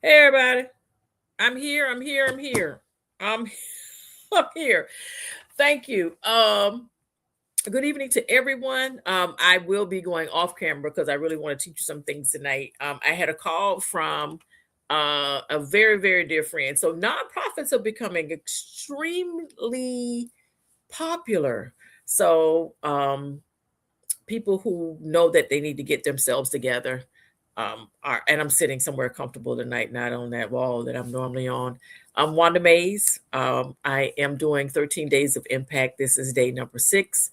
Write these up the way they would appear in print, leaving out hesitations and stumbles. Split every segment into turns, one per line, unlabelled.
Hey everybody. I'm here. I'm here. I'm here. I'm I'm here. Thank you. Good evening to everyone. I will be going off camera because I really want to teach you some things tonight. I had a call from a very, very dear friend. So nonprofits are becoming extremely popular. So people who know that they need to get themselves together are, and I'm sitting somewhere comfortable tonight, not on that wall that I'm normally on. I'm Wanda Mays. I am doing 13 days of impact. This is day number 6.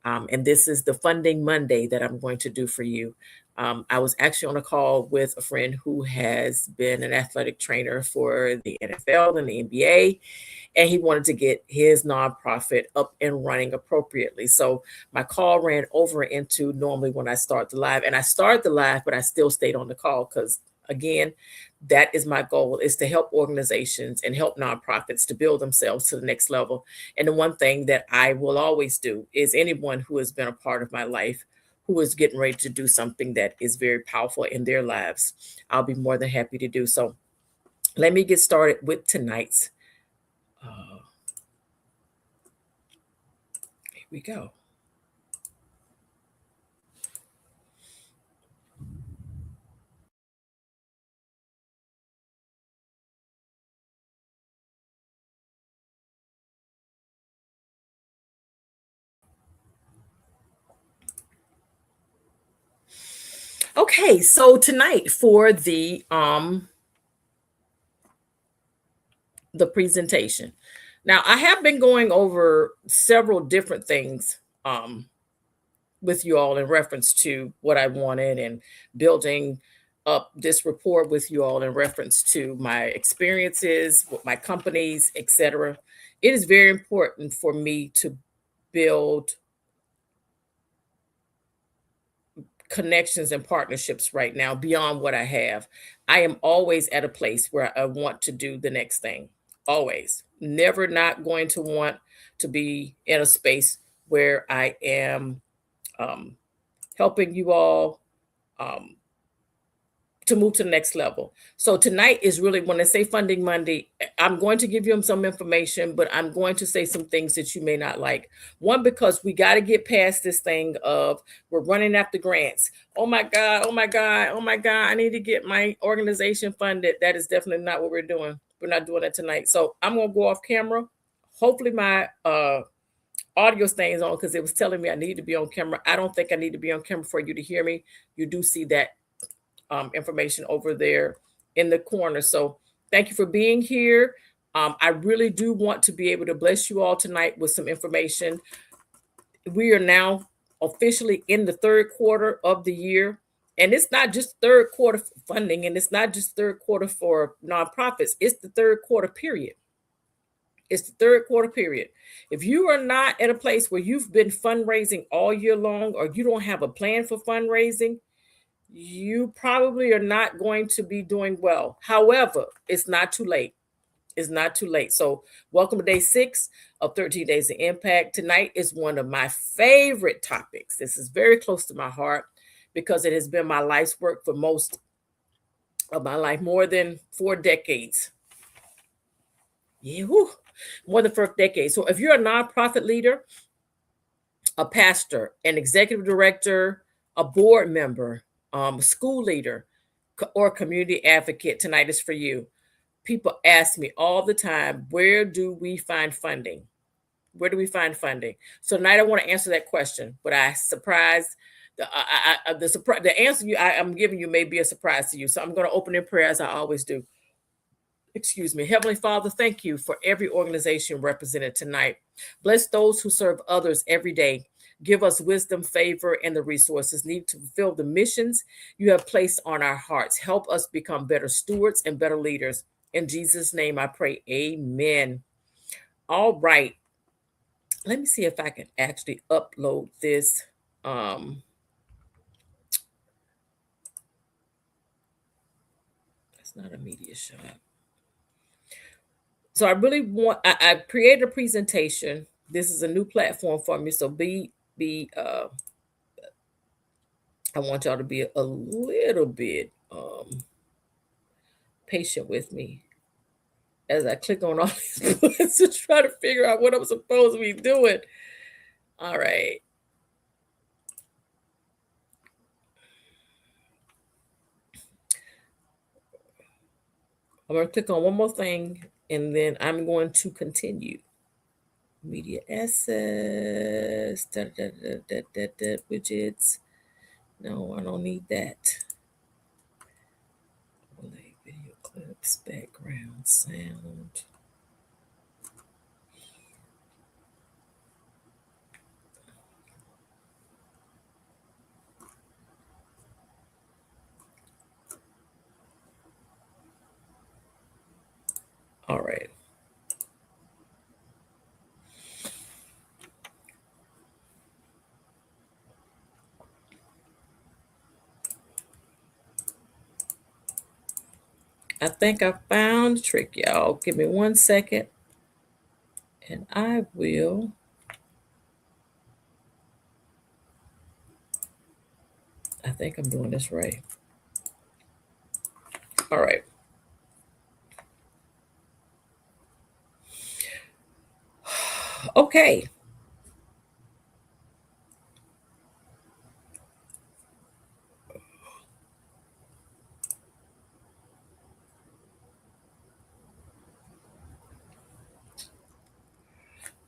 And this is the Funding Monday that I'm going to do for you. I was actually on a call with a friend who has been an athletic trainer for the NFL and the NBA, and he wanted to get his nonprofit up and running appropriately. So my call ran over into normally when I start the live, and I started the live, but I still stayed on the call because again, that is my goal, is to help organizations and help nonprofits to build themselves to the next level. And the one thing that I will always do is anyone who has been a part of my life who is getting ready to do something that is very powerful in their lives, I'll be more than happy to do so. Let me get started with tonight's. Here we go. Okay, so tonight for the presentation. Now, I have been going over several different things with you all in reference to what I wanted and building up this rapport with you all in reference to my experiences with my companies, etc. It is very important for me to build connections and partnerships right now beyond what I have. I am always at a place where I want to do the next thing. Always. Never not going to want to be in a space where I am um, helping you all um, to move to the next level. So tonight is really, when I say Funding Monday, I'm going to give you some information, but I'm going to say some things that you may not like. One, because we got to get past this thing of we're running after grants. Oh my God, oh my God, oh my God, I need to get my organization funded. That is definitely not what we're doing. We're not doing that tonight. So I'm going to go off camera. Hopefully my audio stays on because it was telling me I need to be on camera. I don't think I need to be on camera for you to hear me. You do see that information over there in the corner. So thank you for being here. I really do want to be able to bless you all tonight with some information. We are now officially in the third quarter of the year. And it's not just third quarter funding, and it's not just third quarter for nonprofits. It's the third quarter period. It's the third quarter period. If you are not at a place where you've been fundraising all year long, or you don't have a plan for fundraising, you probably are not going to be doing well. However, it's not too late. It's not too late. So, welcome to day 6 of 13 Days of Impact. Tonight is one of my favorite topics. This is very close to my heart because it has been my life's work for most of my life, more than 4 decades. Yeah, whew, more than 4 decades. So, if you're a nonprofit leader, a pastor, an executive director, a board member, school leader, or community advocate, tonight is for you. People ask me all the time, where do we find funding? Where do we find funding? So tonight I want to answer that question, but I surprised the answer I'm giving you may be a surprise to you. So I'm going to open in prayer as I always do. Excuse me. Heavenly Father, thank you for every organization represented tonight. Bless those who serve others every day. Give us wisdom, favor, and the resources needed to fulfill the missions you have placed on our hearts. Help us become better stewards and better leaders. In Jesus' name I pray, amen. All right. Let me see if I can actually upload this. That's not a media shot. So I really I created a presentation. This is a new platform for me. So I want y'all to be a little bit patient with me as I click on all these buttons to try to figure out what I'm supposed to be doing. All right. I'm going to click on one more thing and then I'm going to continue. Media assets, widgets. No, I don't need that. Overlay, video clips, background, sound. All right. I think I found the trick, y'all. Give me 1 second and I will. I think I'm doing this right. All right. Okay.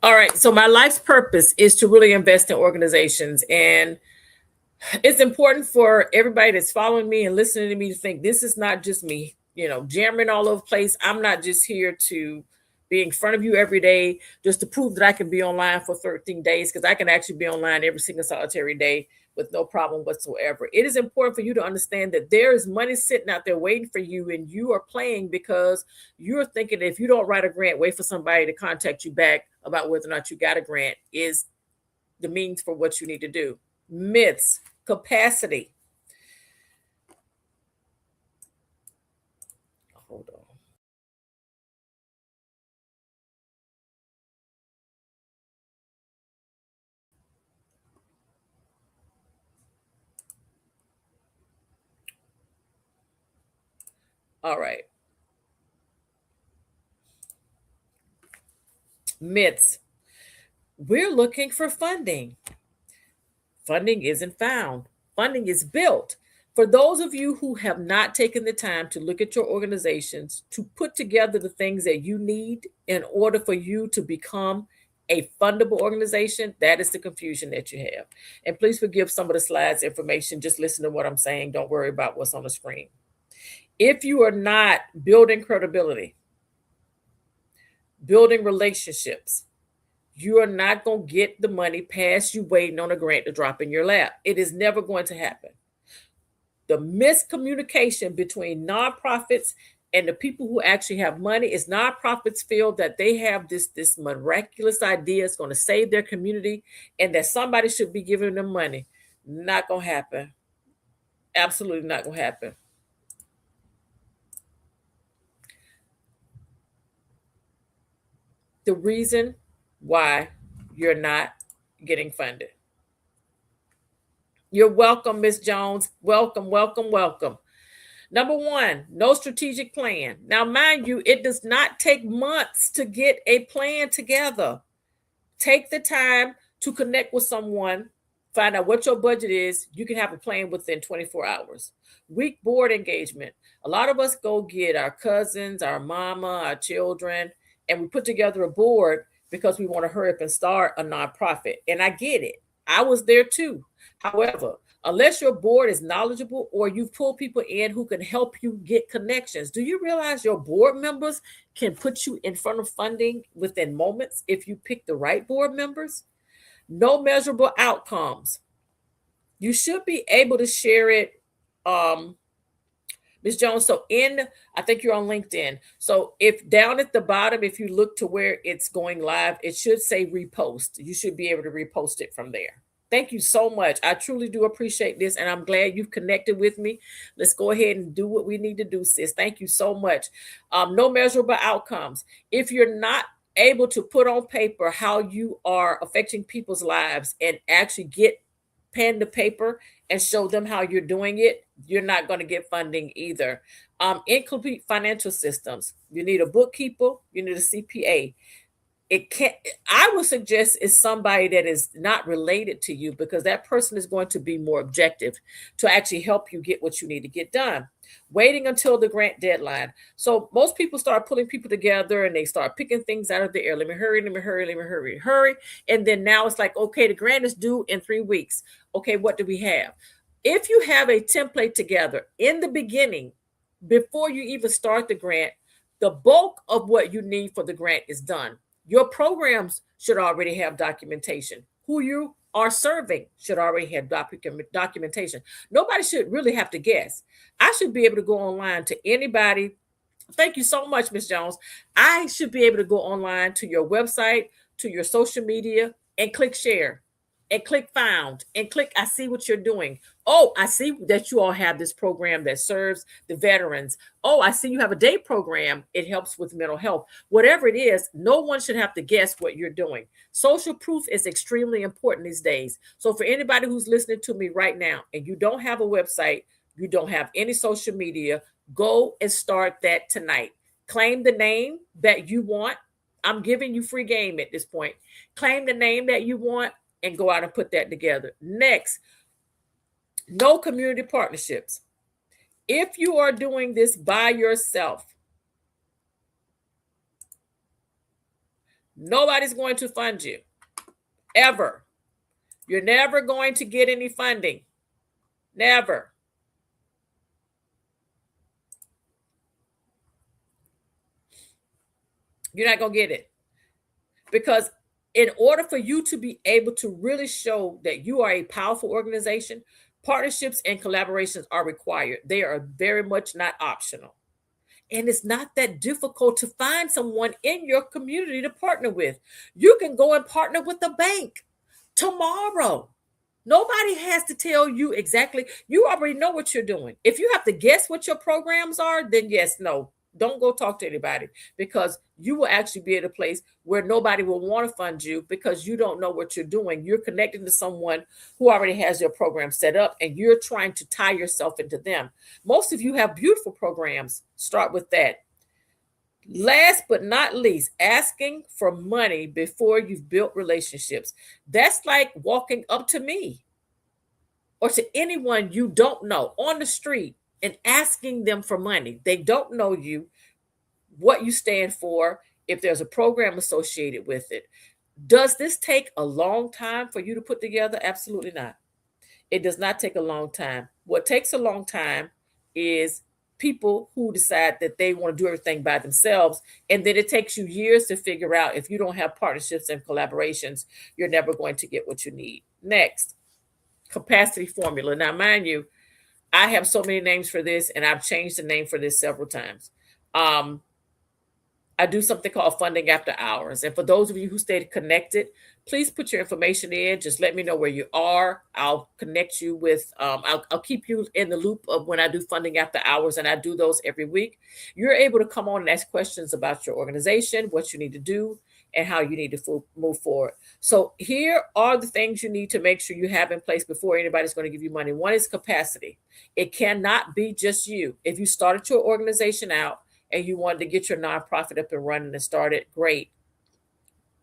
All right. So my life's purpose is to really invest in organizations. And it's important for everybody that's following me and listening to me to think this is not just me, jamming all over the place. I'm not just here to be in front of you every day just to prove that I can be online for 13 days, because I can actually be online every single solitary day with no problem whatsoever. It is important for you to understand that there is money sitting out there waiting for you, and you are playing because you're thinking that if you don't write a grant, wait for somebody to contact you back about whether or not you got a grant is the means for what you need to do. Myths. Capacity. Hold on. All right. Myths. We're looking for funding. Funding isn't found. Funding is built. For those of you who have not taken the time to look at your organizations to put together the things that you need in order for you to become a fundable organization, that is the confusion that you have. And please forgive some of the slides information. Just listen to what I'm saying. Don't worry about what's on the screen. If you are not building credibility, building relationships, you are not going to get the money past you waiting on a grant to drop in your lap. It is never going to happen. The miscommunication between nonprofits and the people who actually have money is nonprofits feel that they have this miraculous idea it's going to save their community and that somebody should be giving them money. Not going to happen. Absolutely not going to happen. The reason why you're not getting funded. You're welcome, Miss Jones. Welcome, welcome, welcome. Number one, no strategic plan. Now, mind you, it does not take months to get a plan together. Take the time to connect with someone, find out what your budget is. You can have a plan within 24 hours. Week board engagement. A lot of us go get our cousins, our mama, our children, and we put together a board because we want to hurry up and start a nonprofit. And I get it. I was there too. However, unless your board is knowledgeable or you pull people in who can help you get connections, do you realize your board members can put you in front of funding within moments if you pick the right board members? No measurable outcomes. You should be able to share it, Ms. Jones. So I think you're on LinkedIn. So if down at the bottom, if you look to where it's going live, it should say repost. You should be able to repost it from there. Thank you so much. I truly do appreciate this, and I'm glad you've connected with me. Let's go ahead and do what we need to do, sis. Thank you so much. No measurable outcomes. If you're not able to put on paper how you are affecting people's lives and actually get pen to paper and show them how you're doing it, You're not going to get funding either. Incomplete financial systems. You need a bookkeeper, you need a CPA. It can't, I would suggest it's somebody that is not related to you, because that person is going to be more objective to actually help you get what you need to get done. Waiting until the grant deadline. So most people start pulling people together and they start picking things out of the air. Let me hurry, let me hurry, let me hurry, hurry. And then now it's like, okay, the grant is due in 3 weeks. Okay, what do we have? If you have a template together in the beginning, before you even start the grant, the bulk of what you need for the grant is done. Your programs should already have documentation. Who you are serving should already have documentation. Nobody should really have to guess. I should be able to go online to anybody. Thank you so much, Ms. Jones. I should be able to go online to your website, to your social media, and click share, and click found, and click I see what you're doing. Oh, I see that you all have this program that serves the veterans. Oh, I see you have a day program. It helps with mental health. Whatever it is, no one should have to guess what you're doing. Social proof is extremely important these days. So for anybody who's listening to me right now and you don't have a website, you don't have any social media, go and start that tonight. Claim the name that you want. I'm giving you free game at this point. Claim the name that you want and go out and put that together. Next, no community partnerships. If you are doing this by yourself, nobody's going to fund you, ever. You're never going to get any funding. Never. You're not going to get it. Because in order for you to be able to really show that you are a powerful organization, partnerships and collaborations are required. They are very much not optional. And it's not that difficult to find someone in your community to partner with. You can go and partner with a bank tomorrow. Nobody has to tell you exactly. You already know what you're doing. If you have to guess what your programs are, then yes, no, don't go talk to anybody, because you will actually be at a place where nobody will want to fund you because you don't know what you're doing. You're connecting to someone who already has your program set up and you're trying to tie yourself into them. Most of you have beautiful programs. Start with that. Last but not least, asking for money before you've built relationships. That's like walking up to me or to anyone you don't know on the street and asking them for money. They don't know you, what you stand for, if there's a program associated with it. Does this take a long time for you to put together? Absolutely not. It does not take a long time. What takes a long time is people who decide that they want to do everything by themselves. And then it takes you years to figure out, if you don't have partnerships and collaborations, you're never going to get what you need. Next, capacity formula. Now, mind you, I have so many names for this, and I've changed the name for this several times. I do something called funding after hours. And for those of you who stayed connected, please put your information in. Just let me know where you are. I'll connect you with, I'll keep you in the loop of when I do funding after hours, and I do those every week. You're able to come on and ask questions about your organization, what you need to do, and how you need to move forward. So here are the things you need to make sure you have in place before anybody's going to give you money. One is capacity. It cannot be just you. If you started your organization out and you wanted to get your nonprofit up and running and started, great.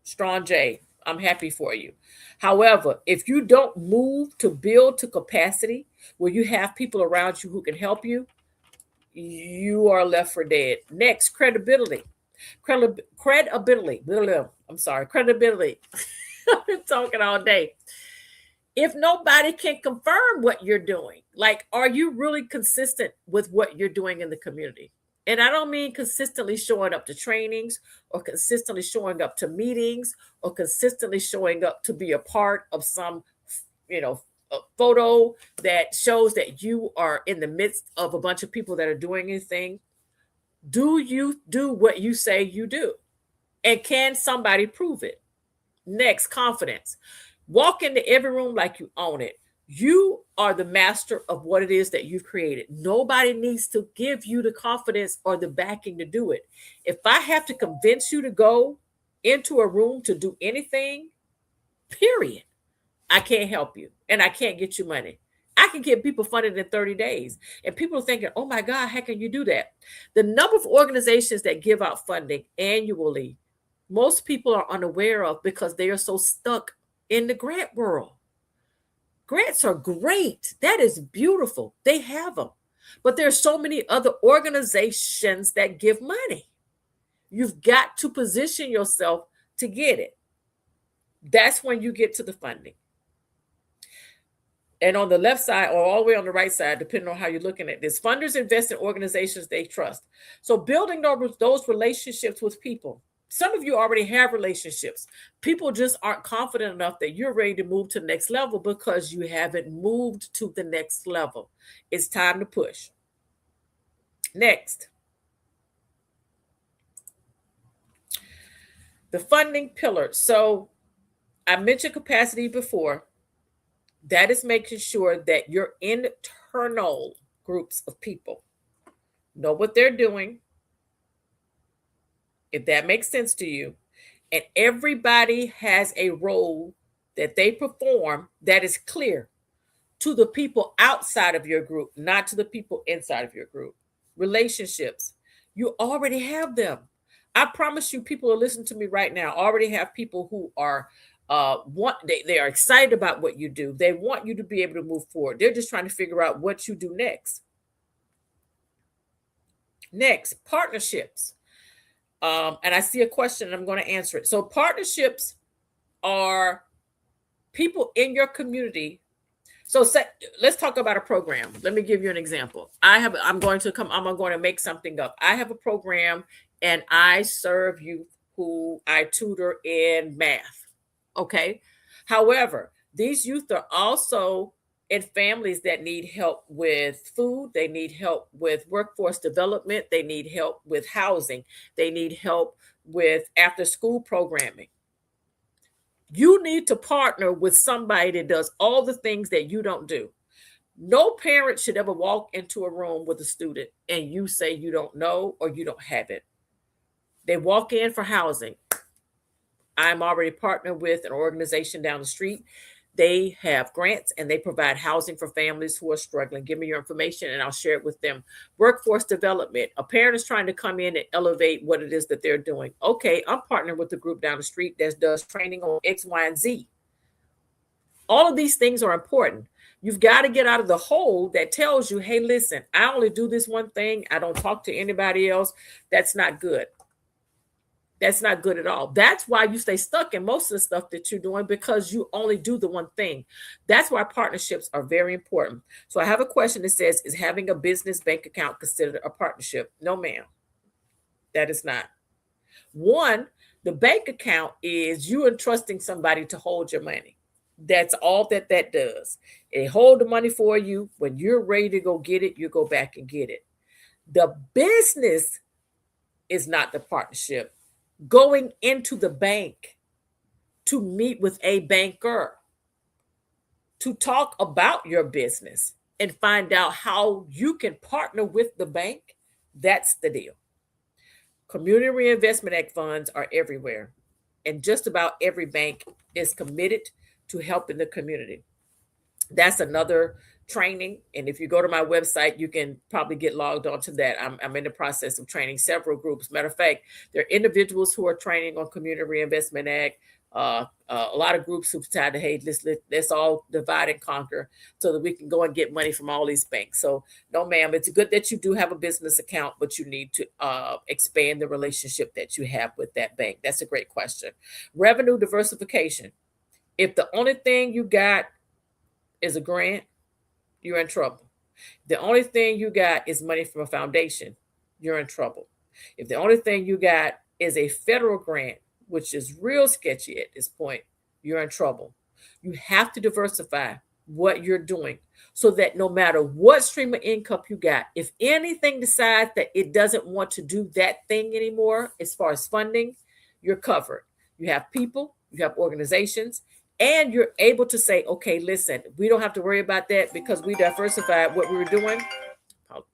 Strong J, I'm happy for you. However, if you don't move to build to capacity where you have people around you who can help you, you are left for dead. Next, credibility. Credibility. I'm sorry, credibility. I've been talking all day. If nobody can confirm what you're doing, like, are you really consistent with what you're doing in the community? And I don't mean consistently showing up to trainings or consistently showing up to meetings or consistently showing up to be a part of some, a photo that shows that you are in the midst of a bunch of people that are doing anything. Do you do what you say you do? And can somebody prove it? Next, confidence. Walk into every room like you own it. You are the master of what it is that you've created. Nobody needs to give you the confidence or the backing to do it. If I have to convince you to go into a room to do anything, period, I can't help you and I can't get you money. I can get people funded in 30 days. And people are thinking, oh my God, how can you do that? The number of organizations that give out funding annually, most people are unaware of because they are so stuck in the grant world. Grants are great. That is beautiful. They have them. But there's so many other organizations that give money. You've got to position yourself to get it. That's when you get to the funding. And on the left side or all the way on the right side, depending on how you're looking at this, funders invest in organizations they trust. So building those relationships with people. Some of you already have relationships. People just aren't confident enough that you're ready to move to the next level because you haven't moved to the next level. It's time to push. Next, the funding pillar. So I mentioned capacity before. That is making sure that your internal groups of people know what they're doing, if that makes sense to you, and everybody has a role that they perform that is clear to the people outside of your group, not to the people inside of your group. Relationships, you already have them. I promise you, people are listening to me right now, already have people who are they are excited about what you do. They want you to be able to move forward. They're just trying to figure out what you do next. Next, partnerships. And I see a question and I'm going to answer it. So partnerships are people in your community. So let's talk about a program. Let me give you an example. I'm going to make something up. I have a program and I serve youth who I tutor in math. Okay. However, these youth are also in families that need help with food. They need help with workforce development. They need help with housing. They need help with after school programming. You need to partner with somebody that does all the things that you don't do. No parent should ever walk into a room with a student and you say you don't know or you don't have it. They walk in for housing. I'm already partnered with an organization down the street. They have grants and they provide housing for families who are struggling. Give me your information and I'll share it with them. Workforce development. A parent is trying to come in and elevate what it is that they're doing. Okay, I'm partnering with the group down the street that does training on X, Y, and Z. All of these things are important. You've got to get out of the hole that tells you, hey, listen, I only do this one thing. I don't talk to anybody else. That's not good. That's not good at all. That's why you stay stuck in most of the stuff that you're doing because you only do the one thing. That's why partnerships are very important. So I have a question that says, is having a business bank account considered a partnership? No, ma'am. That is not. One, the bank account is you entrusting somebody to hold your money. That's all that does. They hold the money for you. When you're ready to go get it, you go back and get it. The business is not the partnership. Going into the bank to meet with a banker, to talk about your business and find out how you can partner with the bank, that's the deal. Community Reinvestment Act funds are everywhere, and just about every bank is committed to helping the community. That's another training. And if you go to my website, you can probably get logged onto that. I'm in the process of training several groups. Matter of fact, there are individuals who are training on Community Reinvestment Act. A lot of groups who've decided, hey, let's all divide and conquer so that we can go and get money from all these banks. So no, ma'am, it's good that you do have a business account, but you need to expand the relationship that you have with that bank. That's a great question. Revenue diversification. If the only thing you got is a grant, you're in trouble. The only thing you got is money from a foundation, you're in trouble. If the only thing you got is a federal grant, which is real sketchy at this point, you're in trouble. You have to diversify what you're doing so that no matter what stream of income you got, if anything decides that it doesn't want to do that thing anymore, as far as funding, you're covered. You have people, you have organizations, and you're able to say, okay, listen, we don't have to worry about that because we diversified what we were doing.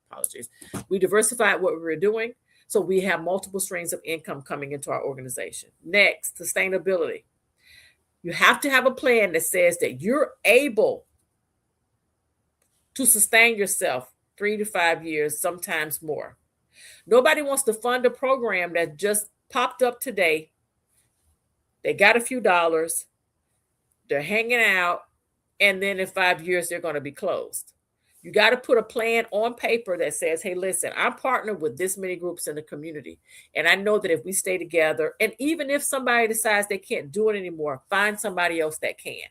Apologies. We diversified what we were doing. So we have multiple streams of income coming into our organization. Next, sustainability. You have to have a plan that says that you're able to sustain yourself 3 to 5 years, sometimes more. Nobody wants to fund a program that just popped up today. They got a few dollars, they're hanging out, and then in 5 years, they're going to be closed. You got to put a plan on paper that says, hey, listen, I'm partnered with this many groups in the community. And I know that if we stay together, and even if somebody decides they can't do it anymore, find somebody else that can.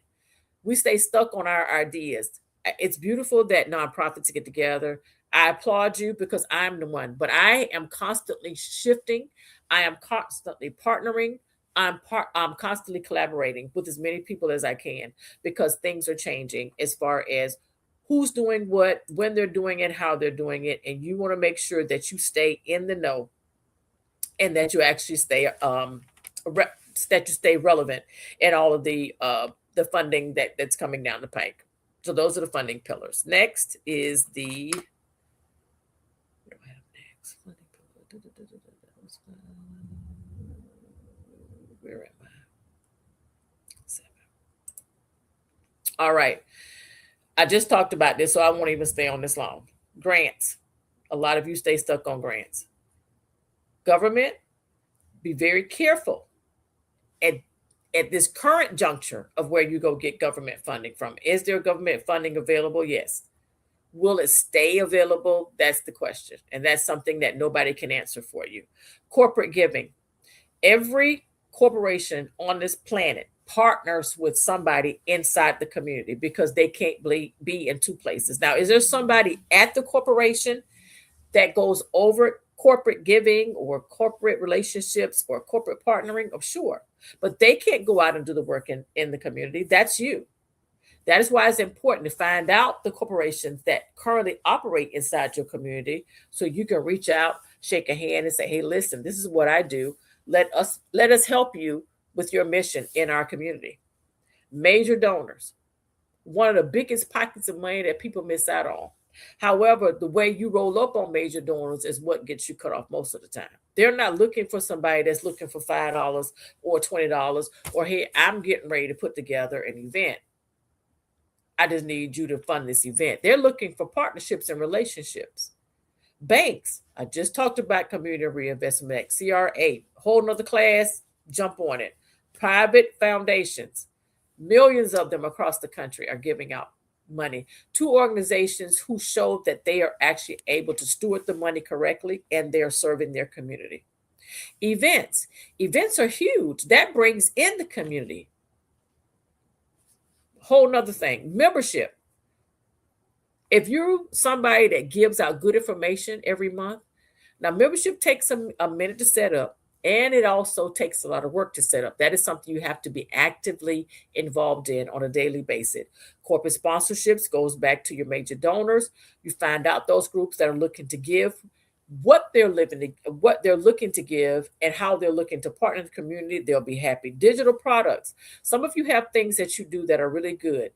We stay stuck on our ideas. It's beautiful that nonprofits get together. I applaud you because I'm the one, but I am constantly shifting. I am constantly partnering. I'm constantly collaborating with as many people as I can because things are changing as far as who's doing what, when they're doing it, how they're doing it, and you want to make sure that you stay in the know and that you actually stay that you stay relevant in all of the funding that's coming down the pike. So those are the funding pillars. Next is the what do I have next? Where am I? 7. All right. I just talked about this, so I won't even stay on this long. Grants. A lot of you stay stuck on grants. Government, be very careful at this current juncture of where you go get government funding from. Is there government funding available? Yes. Will it stay available? That's the question. And that's something that nobody can answer for you. Corporate giving. Every corporation on this planet partners with somebody inside the community because they can't be in two places. Now, is there somebody at the corporation that goes over corporate giving or corporate relationships or corporate partnering? Oh, sure. But they can't go out and do the work in the community. That's you. That is why it's important to find out the corporations that currently operate inside your community so you can reach out, shake a hand, and say, hey, listen, this is what I do. Let us help you with your mission in our community. Major donors, one of the biggest pockets of money that people miss out on. However, the way you roll up on major donors is what gets you cut off most of the time. They're not looking for somebody that's looking for $5 or $20 or, hey, I'm getting ready to put together an event. I just need you to fund this event. They're looking for partnerships and relationships. Banks, I just talked about Community Reinvestment Act, CRA, whole nother class, jump on it. Private foundations, millions of them across the country are giving out money to organizations who show that they are actually able to steward the money correctly and they're serving their community. Events are huge. That brings in the community. Whole nother thing. Membership. If you're somebody that gives out good information every month, now membership takes a minute to set up, and it also takes a lot of work to set up. That is something you have to be actively involved in on a daily basis. Corporate sponsorships goes back to your major donors. You find out those groups that are looking to give, what they're looking to give, and how they're looking to partner in the community. They'll be happy. Digital products. Some of you have things that you do that are really good.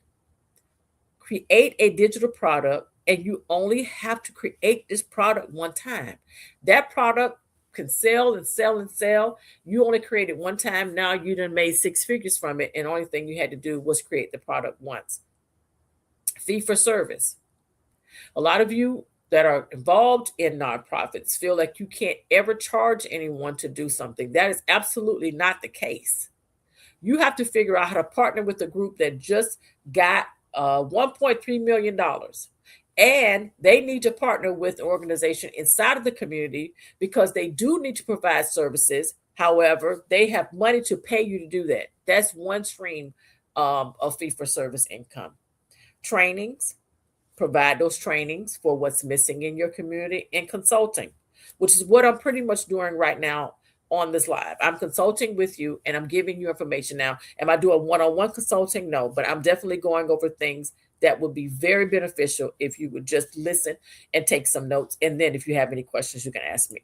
Create a digital product, and you only have to create this product one time. That product can sell and sell and sell. You only created one time. Now you done made 6 figures from it, and the only thing you had to do was create the product once. Fee for service. A lot of you that are involved in nonprofits feel like you can't ever charge anyone to do something. That is absolutely not the case. You have to figure out how to partner with a group that just got $1.3 million. And they need to partner with an organization inside of the community because they do need to provide services. However, they have money to pay you to do that. That's one stream of fee for service income. Trainings, provide those trainings for what's missing in your community. And consulting, which is what I'm pretty much doing right now on this live. I'm consulting with you and I'm giving you information. Now, am I doing one-on-one consulting? No, but I'm definitely going over things that would be very beneficial if you would just listen and take some notes. And then if you have any questions, you can ask me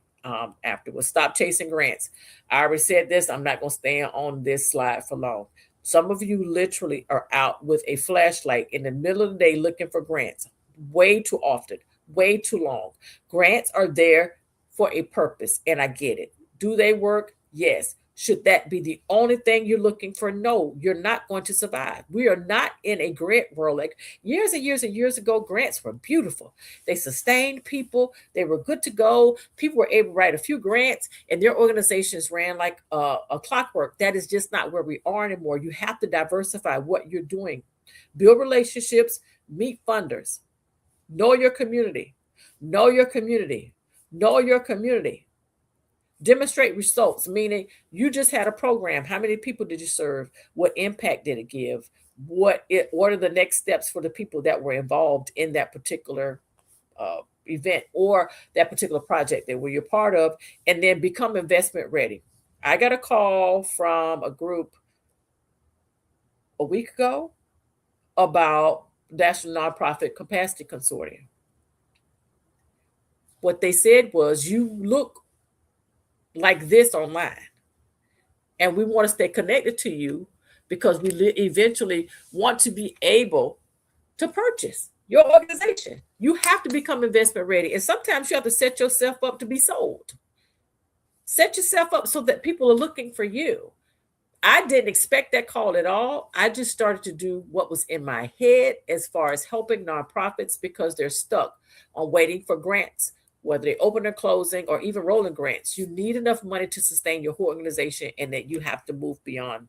afterwards. Stop chasing grants. I already said this. I'm not going to stay on this slide for long. Some of you literally are out with a flashlight in the middle of the day looking for grants way too often, way too long. Grants are there for a purpose, and I get it. Do they work? Yes. Should that be the only thing you're looking for? No, you're not going to survive. We are not in a grant world. Like years and years and years ago, grants were beautiful. They sustained people. They were good to go. People were able to write a few grants and their organizations ran like a clockwork. That is just not where we are anymore. You have to diversify what you're doing. Build relationships, meet funders, know your community, know your community, know your community. Demonstrate results, meaning you just had a program. How many people did you serve? What impact did it give? What are the next steps for the people that were involved in that particular event or that particular project that you're part of? And then become investment ready. I got a call from a group a week ago about National Nonprofit Capacity Consortium. What they said was, you look like this online, and we want to stay connected to you because we eventually want to be able to purchase your organization. You have to become investment ready, and sometimes you have to set yourself up to be sold. Set yourself up so that people are looking for you. I didn't expect that call at all. I just started to do what was in my head as far as helping nonprofits because they're stuck on waiting for grants, whether they open or closing or even rolling grants. You need enough money to sustain your whole organization, and that you have to move beyond.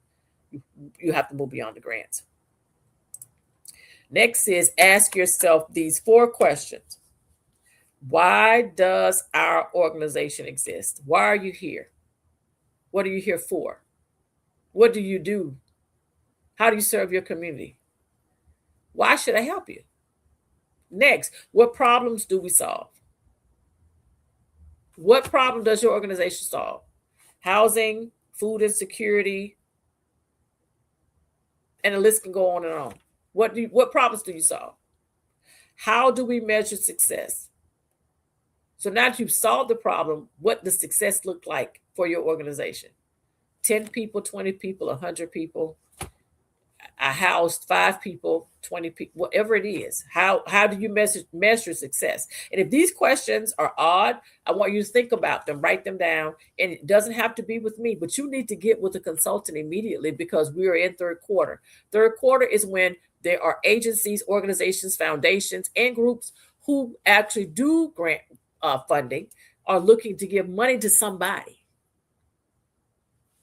You have to move beyond the grants. Next is ask yourself these 4 questions. Why does our organization exist? Why are you here? What are you here for? What do you do? How do you serve your community? Why should I help you? Next, what problems do we solve? What problem does your organization solve? Housing, food insecurity, and the list can go on and on. What problems do you solve? How do we measure success? So now that you've solved the problem, what does success look like for your organization? 10 people, 20 people, 100 people. I housed 5 people, 20 people, whatever it is. How do you measure success? And if these questions are odd, I want you to think about them, write them down. And it doesn't have to be with me, but you need to get with a consultant immediately because we are in third quarter. Third quarter is when there are agencies, organizations, foundations, and groups who actually do grant funding are looking to give money to somebody.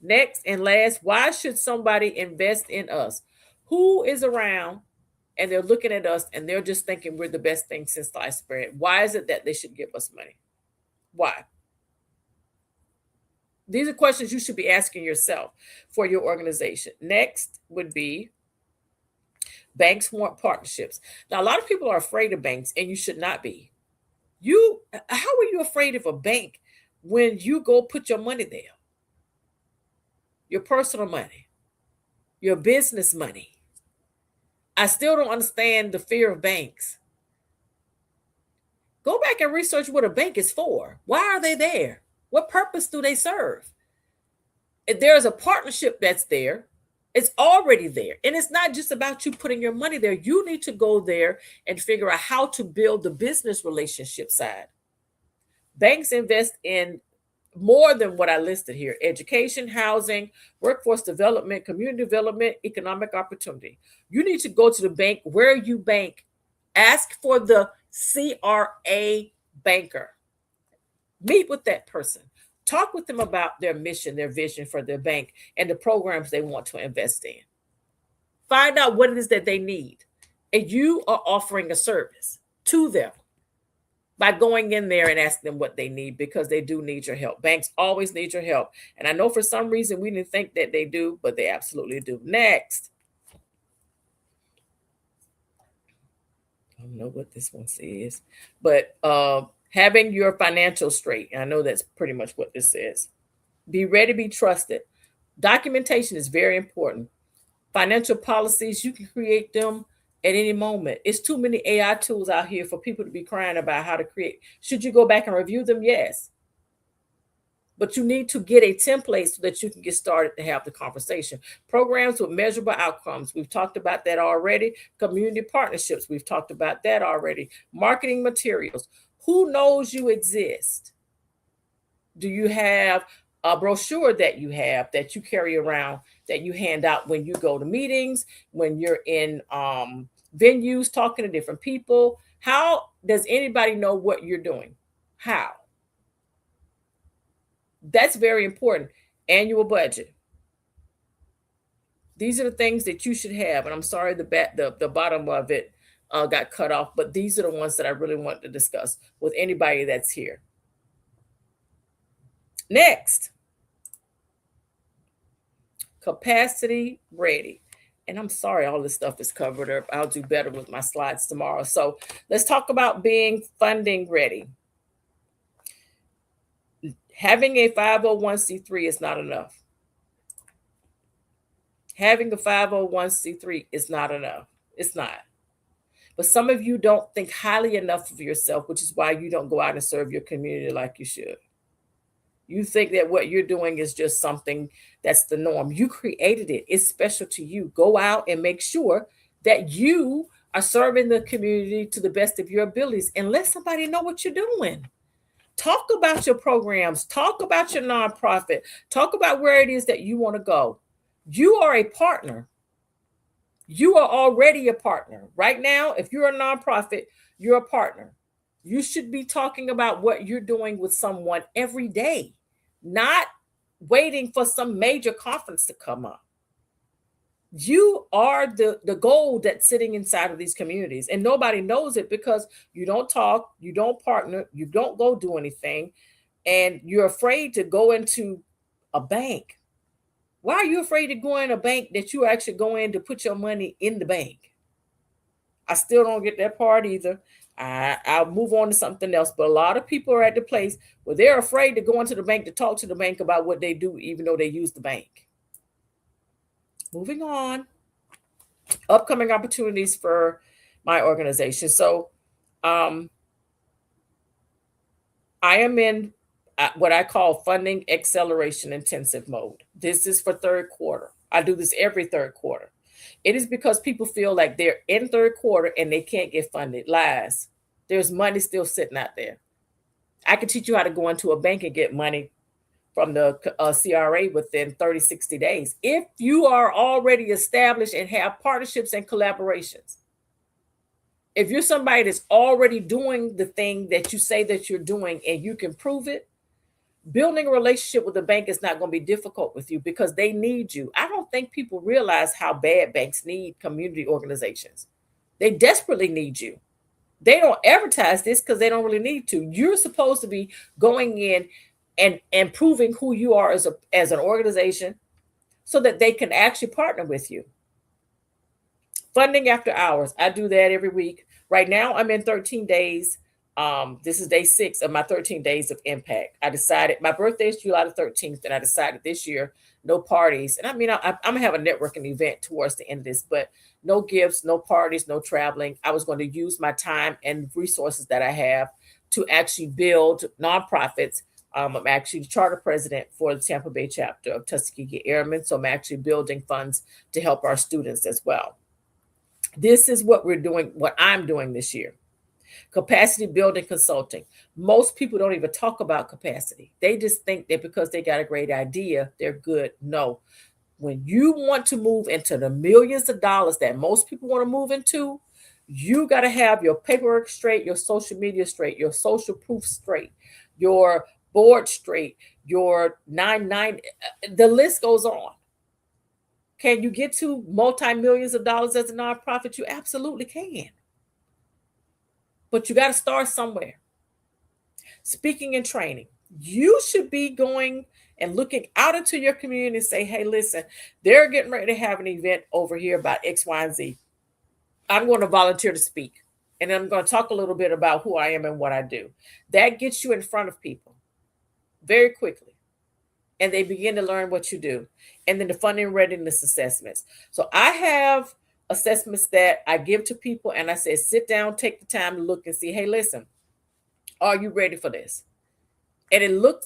Next and last, why should somebody invest in us? Who is around and they're looking at us and they're just thinking we're the best thing since sliced bread? Why is it that they should give us money? Why? These are questions you should be asking yourself for your organization. Next would be banks want partnerships. Now, a lot of people are afraid of banks, and you should not be. How are you afraid of a bank when you go put your money there? Your personal money, your business money. I still don't understand the fear of banks. Go back and research what a bank is for. Why are they there? What purpose do they serve? If there's a partnership that's there, it's already there. And it's not just about you putting your money there. You need to go there and figure out how to build the business relationship side. Banks invest in more than what I listed here: education, housing, workforce development, community development, economic opportunity. You need to go to the bank where you bank. Ask for the CRA banker. Meet with that person. Talk with them about their mission, their vision for their bank, and the programs they want to invest in. Find out what it is that they need. And you are offering a service to them by going in there and asking them what they need, because they do need your help. Banks always need your help. And I know for some reason we didn't think that they do, but they absolutely do. Next. I don't know what this one says, but having your financials straight. I know that's pretty much what this says. Be ready, be trusted. Documentation is very important. Financial policies, you can create them at any moment. It's too many AI tools out here for people to be crying about how to create. Should you go back and review them? Yes. But you need to get a template so that you can get started to have the conversation. Programs with measurable outcomes. We've talked about that already. Community partnerships. We've talked about that already. Marketing materials. Who knows you exist? Do you have a brochure that you have that you carry around that you hand out when you go to meetings, when you're in venues talking to different people. How does anybody know what you're doing? How? That's very important. Annual budget. These are the things that you should have. And I'm sorry the bottom of it got cut off, but these are the ones that I really want to discuss with anybody that's here. Next, capacity ready. And I'm sorry, all this stuff is covered up. I'll do better with my slides tomorrow. So let's talk about being funding ready. Having a 501c3 is not enough. Having a 501c3 is not enough. It's not. But some of you don't think highly enough of yourself, which is why you don't go out and serve your community like you should. You think that what you're doing is just something that's the norm. You created it. It's special to you. Go out and make sure that you are serving the community to the best of your abilities and let somebody know what you're doing. Talk about your programs. Talk about your nonprofit. Talk about where it is that you want to go. You are a partner. You are already a partner. Right now, if you're a nonprofit, you're a partner. You should be talking about what you're doing with someone every day, not waiting for some major conference to come up. You are the gold that's sitting inside of these communities, and nobody knows it because you don't talk, you don't partner, you don't go do anything, and you're afraid to go into a bank. Why are you afraid to go in a bank that you actually go in to put your money in the bank? I still don't get that part either. I'll move on to something else. But a lot of people are at the place where they're afraid to go into the bank to talk to the bank about what they do, even though they use the bank. Moving on. Upcoming opportunities for my organization. So I am in what I call funding acceleration intensive mode. This is for third quarter. I do this every third quarter. It is because people feel like they're in third quarter and they can't get funded. Lies. There's money still sitting out there. I can teach you how to go into a bank and get money from the CRA within 30, 60 days. If you are already established and have partnerships and collaborations. If you're somebody that's already doing the thing that you say that you're doing and you can prove it, building a relationship with a bank is not going to be difficult with you because they need you. I don't think people realize how bad banks need community organizations. They desperately need you. They don't advertise this because they don't really need to. You're supposed to be going in and proving who you are as an organization so that they can actually partner with you. Funding after hours. I do that every week. Right now, I'm in 13 days. This is day 6 of my 13 days of impact. I decided my birthday is July the 13th, and I decided this year, no parties. And I mean, I'm going to have a networking event towards the end of this, but no gifts, no parties, no traveling. I was going to use my time and resources that I have to actually build nonprofits. I'm actually the charter president for the Tampa Bay chapter of Tuskegee Airmen. So I'm actually building funds to help our students as well. This is what we're doing, what I'm doing this year. Capacity building consulting. Most people don't even talk about capacity. They just think that because they got a great idea, they're good. No. When you want to move into the millions of dollars that most people want to move into, you got to have your paperwork straight, your social media straight, your social proof straight, your board straight, your 99, the list goes on. Can you get to multi-millions of dollars as a nonprofit? You absolutely can. But you got to start somewhere. Speaking and training. You should be going and looking out into your community and say, hey, listen, they're getting ready to have an event over here about X, Y, and Z. I'm going to volunteer to speak. And I'm going to talk a little bit about who I am and what I do. That gets you in front of people very quickly. And they begin to learn what you do. And then the funding readiness assessments. So I have assessments that I give to people and I say, sit down, take the time to look and see, hey, listen, are you ready for this? And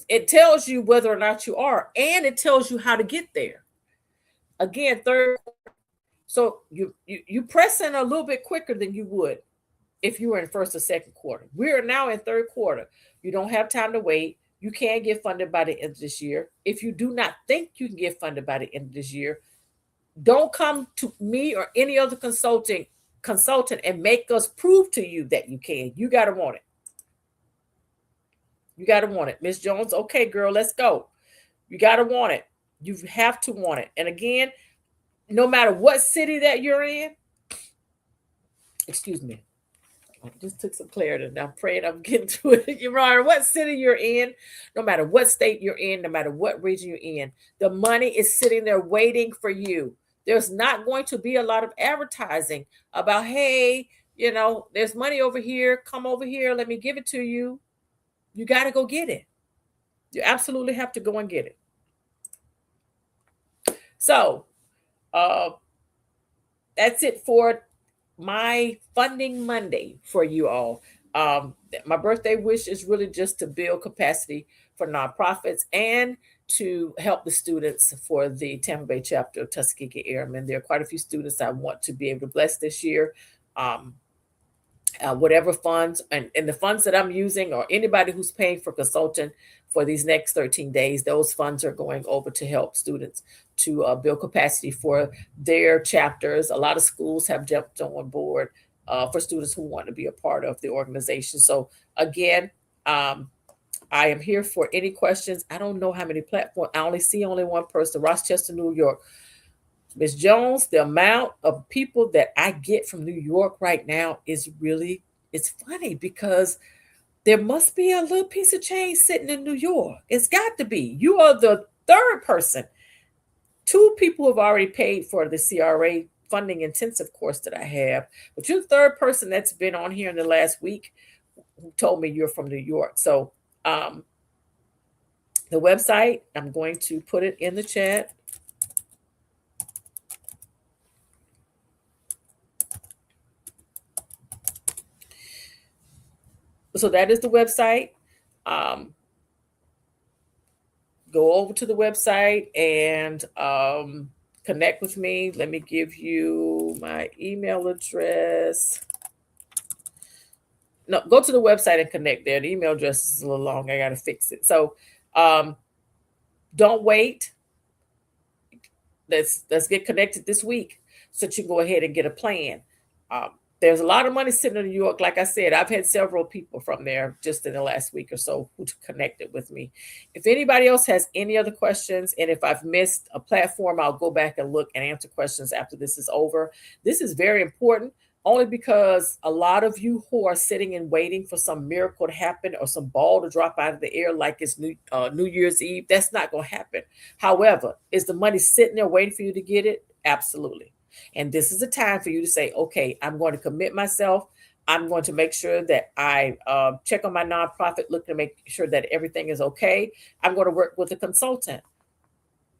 it tells you whether or not you are, and it tells you how to get there. Again, third, so you press in a little bit quicker than you would if you were in first or second quarter. We are now in third quarter. You don't have time to wait. You can get funded by the end of this year. If you do not think you can get funded by the end of this year, don't come to me or any other consultant and make us prove to you that you can. You got to want it. You got to want it. Miss Jones, okay, girl, let's go. You got to want it. You have to want it. And again, no matter what city that you're in, excuse me, I just took some clarity and I'm praying I'm getting to it. No matter what city you're in, no matter what state you're in, no matter what region you're in, the money is sitting there waiting for you. There's not going to be a lot of advertising about, hey, there's money over here. Come over here. Let me give it to you. You got to go get it. You absolutely have to go and get it. So, uh, that's it for my Funding Monday for you all. My birthday wish is really just to build capacity for nonprofits and to help the students for the Tampa Bay chapter of Tuskegee Airmen. There are quite a few students I want to be able to bless this year. Whatever funds and the funds that I'm using, or anybody who's paying for consultant for these next 13 days, those funds are going over to help students to build capacity for their chapters. A lot of schools have jumped on board for students who want to be a part of the organization. So again, I am here for any questions. I don't know how many platforms. I only see one person, Rochester, New York. Ms. Jones, the amount of people that I get from New York right now is really, it's funny because there must be a little piece of change sitting in New York. It's got to be. You are the third person. 2 people have already paid for the CRA funding intensive course that I have, but you're the third person that's been on here in the last week who told me you're from New York. So the website, I'm going to put it in the chat. So that is the website. Go over to the website and connect with me. Let me give you my email address. No, go to the website and connect there. The email address is a little long. I got to fix it. So don't wait. Let's get connected this week so that you can go ahead and get a plan. There's a lot of money sitting in New York. Like I said, I've had several people from there just in the last week or so who connected with me. If anybody else has any other questions, and if I've missed a platform, I'll go back and look and answer questions after this is over. This is very important, only because a lot of you who are sitting and waiting for some miracle to happen or some ball to drop out of the air like it's New Year's Eve, that's not going to happen. However, is the money sitting there waiting for you to get it? Absolutely. And this is a time for you to say, okay, I'm going to commit myself. I'm going to make sure that I check on my nonprofit, look to make sure that everything is okay. I'm going to work with a consultant.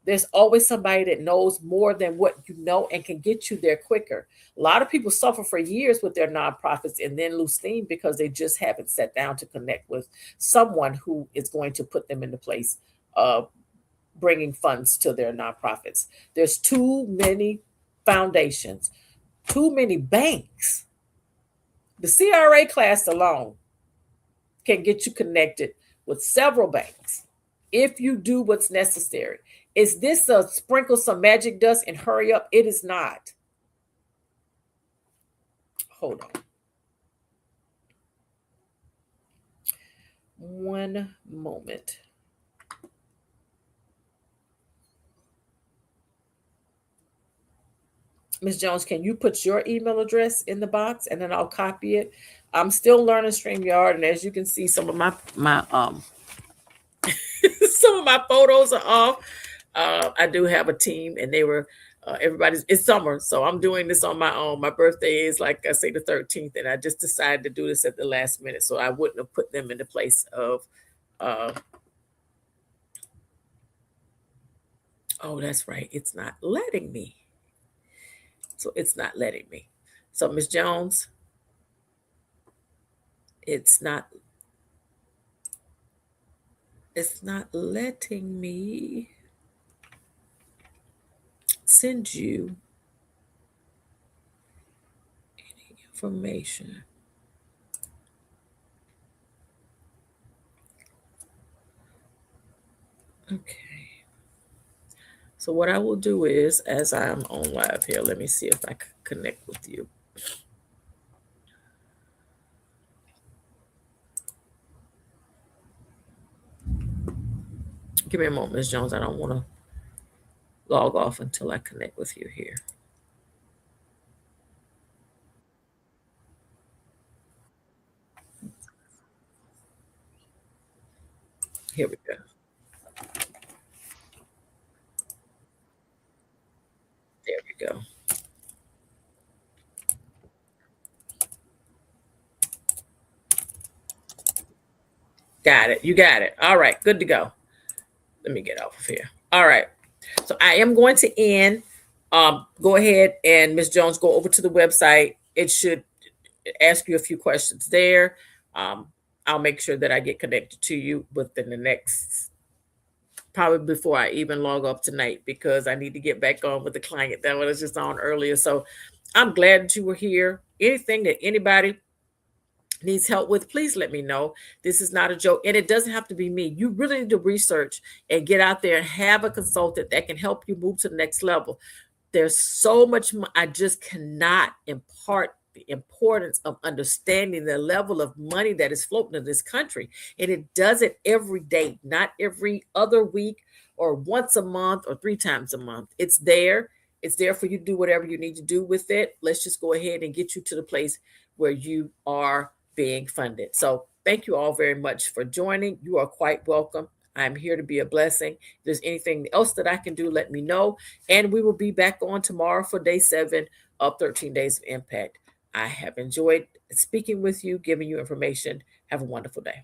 There's always somebody that knows more than what you know and can get you there quicker. A lot of people suffer for years with their nonprofits and then lose steam because they just haven't sat down to connect with someone who is going to put them into place of bringing funds to their nonprofits. There's too many foundations, too many banks. The CRA class alone can get you connected with several banks if you do what's necessary. Is this a sprinkle some magic dust and hurry up? It is not. Hold on. One moment. Ms. Jones, can you put your email address in the box and then I'll copy it? I'm still learning StreamYard, and as you can see, some of my some of my photos are off. I do have a team, and they were it's summer, so I'm doing this on my own. My birthday is, like I say, the 13th, and I just decided to do this at the last minute, so I wouldn't have put them in the place of. Oh, that's right. It's not letting me. So it's not letting me. So Ms. Jones, it's not letting me send you any information. Okay. So what I will do is, as I'm on live here, let me see if I can connect with you. Give me a moment, Ms. Jones. I don't want to log off until I connect with you here. Here we go. There we go. Got it. You got it. All right. Good to go. Let me get off of here. All right. So I am going to end. Go ahead and Ms. Jones, go over to the website. It should ask you a few questions there. Um, I'll make sure that I get connected to you within the next, probably before I even log off tonight, because I need to get back on with the client that I was just on earlier. So I'm glad that you were here. Anything that anybody needs help with, please let me know. This is not a joke, and it doesn't have to be me. You really need to research and get out there and have a consultant that can help you move to the next level. There's so much I just cannot impart the importance of understanding the level of money that is floating in this country. And it does it every day, not every other week or once a month or 3 times a month. It's there. It's there for you to do whatever you need to do with it. Let's just go ahead and get you to the place where you are being funded. So thank you all very much for joining. You are quite welcome. I'm here to be a blessing. If there's anything else that I can do, let me know. And we will be back on tomorrow for day 7 of 13 Days of Impact. I have enjoyed speaking with you, giving you information. Have a wonderful day.